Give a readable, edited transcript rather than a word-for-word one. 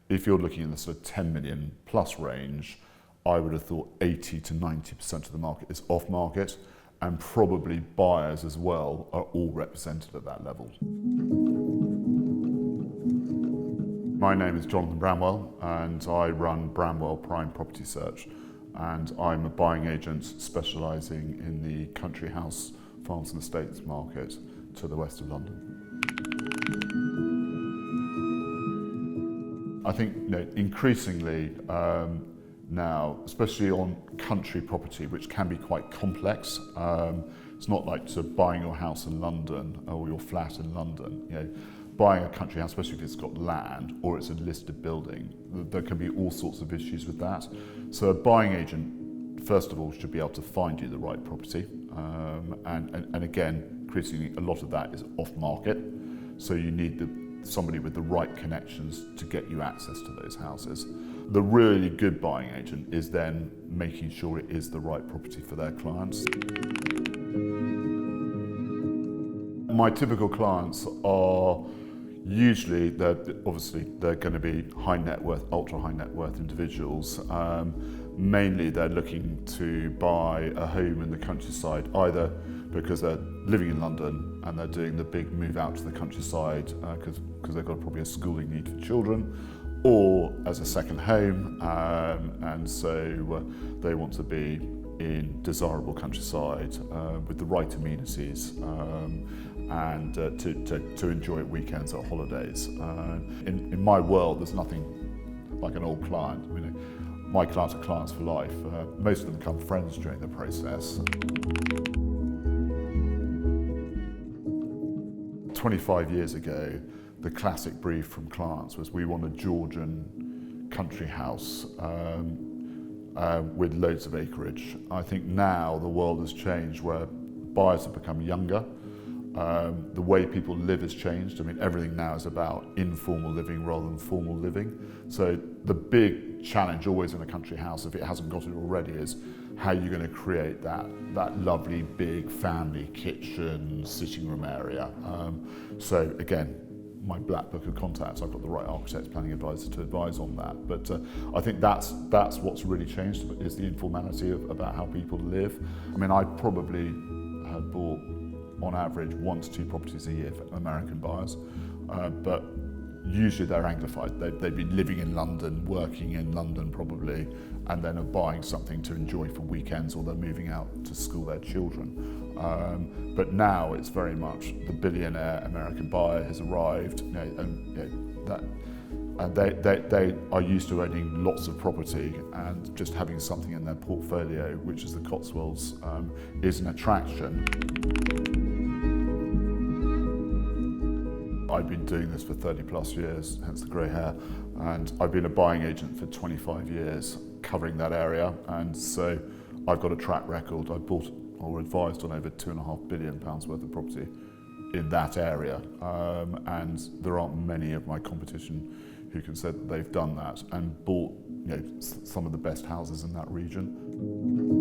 If you're looking in the sort of 10 million plus range, I would have thought 80 to 90% of the market is off market, and probably buyers as well are all represented at that level. My name is Jonathan Bramwell, and I run Bramwell Prime Property Search, and I'm a buying agent specialising in the country house, farms and estates market to the west of London. I think increasingly now, especially on country property, which can be quite complex. It's not like sort of buying your house in London or your flat in London. Buying a country house, especially if it's got land or it's a listed building, there can be all sorts of issues with that. So a buying agent, first of all, should be able to find you the right property. And again, increasingly, a lot of that is off market. So you need somebody with the right connections to get you access to those houses. The really good buying agent is then making sure it is the right property for their clients. My typical clients are usually, they're going to be high net worth, ultra high net worth individuals. Mainly they're looking to buy a home in the countryside, either because they're living in London and they're doing the big move out to the countryside because they've got probably a schooling need for children, or as a second home, and so they want to be in desirable countryside with the right amenities and to enjoy weekends or holidays. In my world, there's nothing like an old client. I mean, my clients are clients for life. Most of them become friends during the process. 25 years ago, the classic brief from clients was we want a Georgian country house with loads of acreage. I think now the world has changed where buyers have become younger. The way people live has changed. I mean, everything now is about informal living rather than formal living. So the big challenge always in a country house, if it hasn't got it already, is how you're going to create that lovely big family kitchen, sitting room area. So again, my black book of contacts, I've got the right architect, planning advisor to advise on that. But I think that's what's really changed, is the informality about how people live. I mean, I probably have bought on average 1 to 2 properties a year for American buyers, but usually they're Anglified. They've been living in London, working in London probably, and then are buying something to enjoy for weekends, or they're moving out to school their children. But now it's very much the billionaire American buyer has arrived, and they are used to owning lots of property, and just having something in their portfolio, which is the Cotswolds, is an attraction. I've been doing this for 30 plus years, hence the grey hair, and I've been a buying agent for 25 years covering that area, and so I've got a track record. I've bought or advised on over £2.5 billion worth of property in that area, and there aren't many of my competition who can say that they've done that and bought some of the best houses in that region.